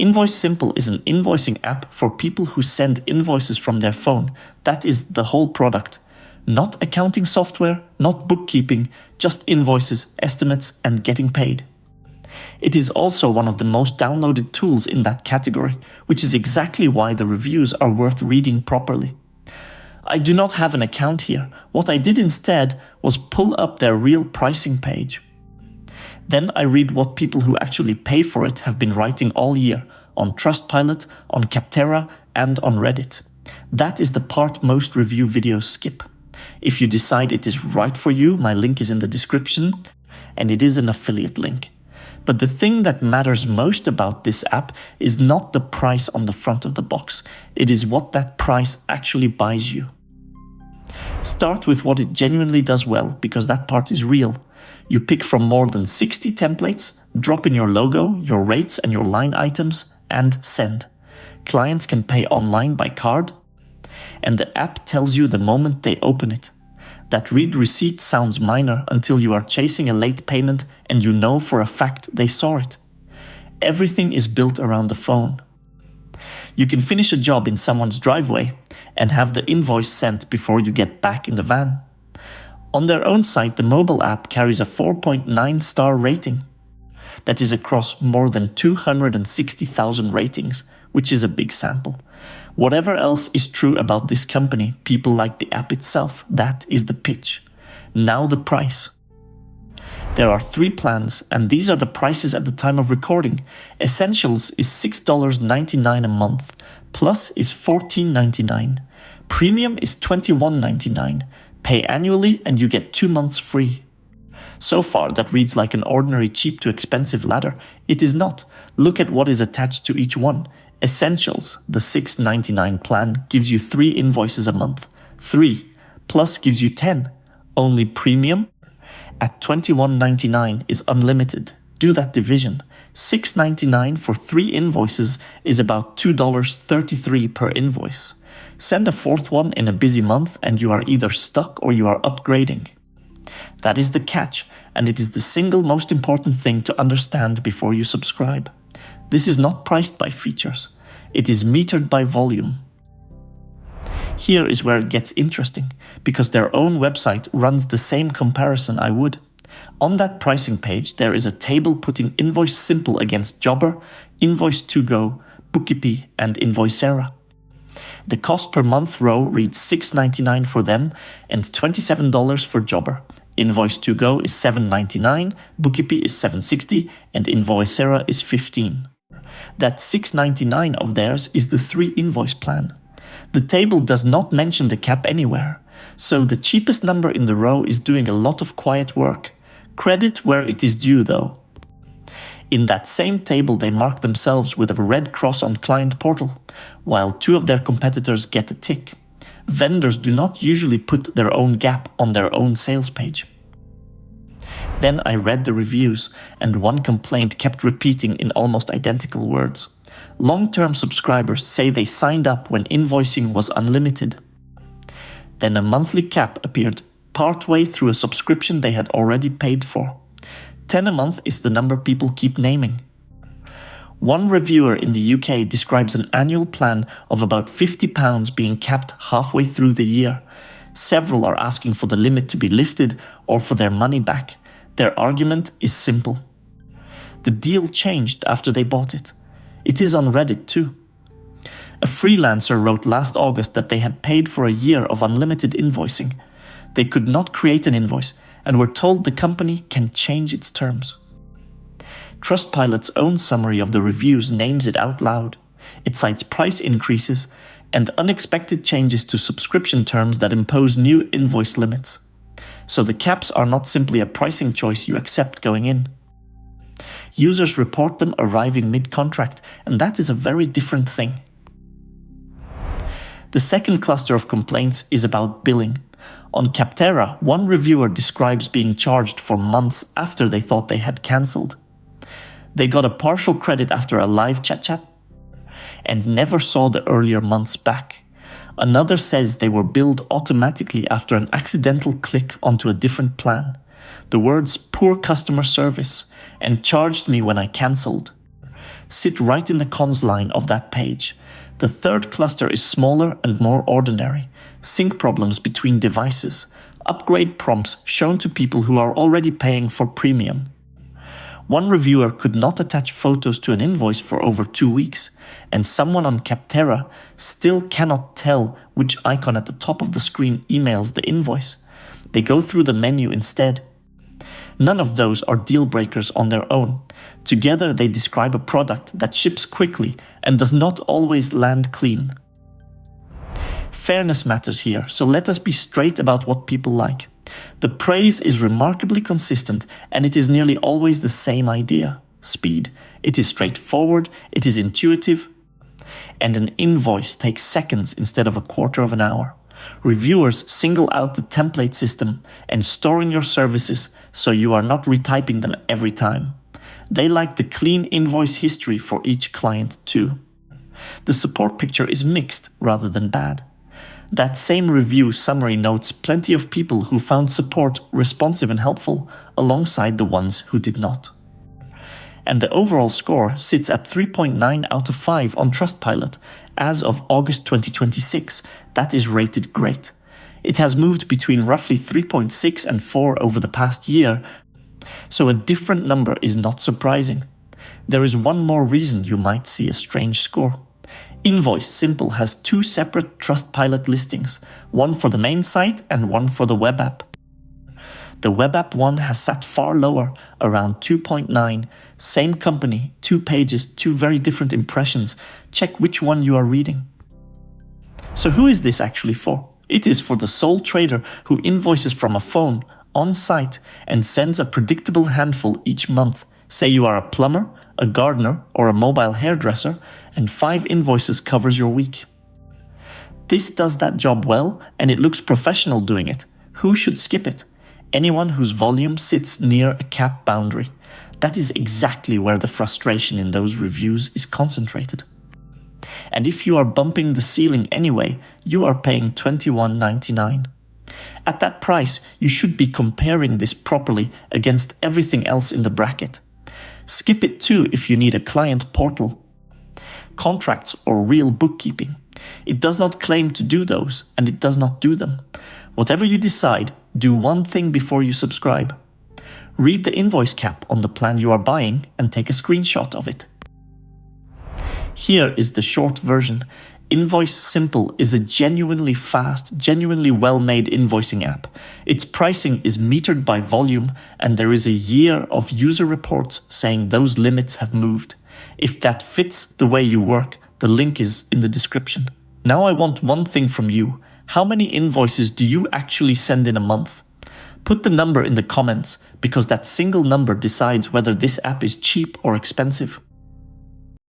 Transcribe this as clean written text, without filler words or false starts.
Invoice Simple is an invoicing app for people who send invoices from their phone. That is the whole product. Not accounting software, not bookkeeping, just invoices, estimates, and getting paid. It is also one of the most downloaded tools in that category, which is exactly why the reviews are worth reading properly. I do not have an account here. What I did instead was pull up their real pricing page. Then I read what people who actually pay for it have been writing all year on Trustpilot, on Capterra, and on Reddit. That is the part most review videos skip. If you decide it is right for you, my link is in the description, and it is an affiliate link. But the thing that matters most about this app is not the price on the front of the box. It is what that price actually buys you. Start with what it genuinely does well, because that part is real. You pick from more than 60 templates, drop in your logo, your rates and your line items, and send. Clients can pay online by card, and the app tells you the moment they open it. That read receipt sounds minor until you are chasing a late payment and you know for a fact they saw it. Everything is built around the phone. You can finish a job in someone's driveway and have the invoice sent before you get back in the van. On their own site, the mobile app carries a 4.9 star rating. That is across more than 260,000 ratings, which is a big sample. Whatever else is true about this company, people like the app itself. That is the pitch. Now the price. There are 3 plans, and these are the prices at the time of recording. Essentials is $6.99 a month, Plus is $14.99, Premium is $21.99. Pay annually and you get 2 months free. So far, that reads like an ordinary cheap to expensive ladder. It is not. Look at what is attached to each one. Essentials, the $6.99 plan, gives you 3 invoices a month. 3. Plus gives you 10. Only Premium at $21.99 is unlimited. Do that division. $6.99 for 3 invoices is about $2.33 per invoice. Send a 4th one in a busy month and you are either stuck or you are upgrading. That is the catch, and it is the single most important thing to understand before you subscribe. This is not priced by features. It is metered by volume. Here is where it gets interesting, because their own website runs the same comparison I would. On that pricing page, there is a table putting Invoice Simple against Jobber, Invoice2go, Bookipi and Invoicera. The cost per month row reads $6.99 for them and $27 for Jobber. Invoice2go is $7.99, Bookipi is $7.60, and Invoicera is $15. That $6.99 of theirs is the 3 invoice plan. The table does not mention the cap anywhere, so the cheapest number in the row is doing a lot of quiet work. Credit where it is due though. In that same table they mark themselves with a red cross on client portal, while 2 of their competitors get a tick. Vendors do not usually put their own gap on their own sales page. Then I read the reviews, and one complaint kept repeating in almost identical words. Long-term subscribers say they signed up when invoicing was unlimited. Then a monthly cap appeared partway through a subscription they had already paid for. 10 a month is the number people keep naming. One reviewer in the UK describes an annual plan of about £50 being capped halfway through the year. Several are asking for the limit to be lifted or for their money back. Their argument is simple. The deal changed after they bought it. It is on Reddit too. A freelancer wrote last August that they had paid for a year of unlimited invoicing. They could not create an invoice and were told the company can change its terms. Trustpilot's own summary of the reviews names it out loud. It cites price increases and unexpected changes to subscription terms that impose new invoice limits. So the caps are not simply a pricing choice you accept going in. Users report them arriving mid-contract, and that is a very different thing. The second cluster of complaints is about billing. On Capterra, one reviewer describes being charged for months after they thought they had cancelled. They got a partial credit after a live chat and never saw the earlier months back. Another says they were billed automatically after an accidental click onto a different plan. The words "poor customer service" and "charged me when I cancelled" sit right in the cons line of that page. The third cluster is smaller and more ordinary. Sync problems between devices. Upgrade prompts shown to people who are already paying for premium. One reviewer could not attach photos to an invoice for over 2 weeks, and someone on Capterra still cannot tell which icon at the top of the screen emails the invoice. They go through the menu instead. None of those are deal breakers on their own. Together they describe a product that ships quickly and does not always land clean. Fairness matters here, so let us be straight about what people like. The praise is remarkably consistent, and it is nearly always the same idea: speed. It is straightforward, it is intuitive, and an invoice takes seconds instead of a quarter of an hour. Reviewers single out the template system and store in your services so you are not retyping them every time. They like the clean invoice history for each client too. The support picture is mixed rather than bad. That same review summary notes plenty of people who found support responsive and helpful, alongside the ones who did not. And the overall score sits at 3.9 out of 5 on Trustpilot as of August 2026. That is rated great. It has moved between roughly 3.6 and 4 over the past year, so a different number is not surprising. There is one more reason you might see a strange score. Invoice Simple has 2 separate Trustpilot listings, one for the main site and one for the web app. The web app one has sat far lower, around 2.9. Same company, 2 pages, 2 very different impressions. Check which one you are reading. So who is this actually for? It is for the sole trader who invoices from a phone, on site, and sends a predictable handful each month. Say you are a plumber, a gardener, or a mobile hairdresser, and 5 invoices covers your week. This does that job well, and it looks professional doing it. Who should skip it? Anyone whose volume sits near a cap boundary. That is exactly where the frustration in those reviews is concentrated. And if you are bumping the ceiling anyway, you are paying $21.99. At that price, you should be comparing this properly against everything else in the bracket. Skip it too if you need a client portal, contracts, or real bookkeeping. It does not claim to do those, and it does not do them. Whatever you decide, do one thing before you subscribe. Read the invoice cap on the plan you are buying and take a screenshot of it. Here is the short version. Invoice Simple is a genuinely fast, genuinely well-made invoicing app. Its pricing is metered by volume, and there is a year of user reports saying those limits have moved. If that fits the way you work, the link is in the description. Now I want one thing from you. How many invoices do you actually send in a month? Put the number in the comments, because that single number decides whether this app is cheap or expensive.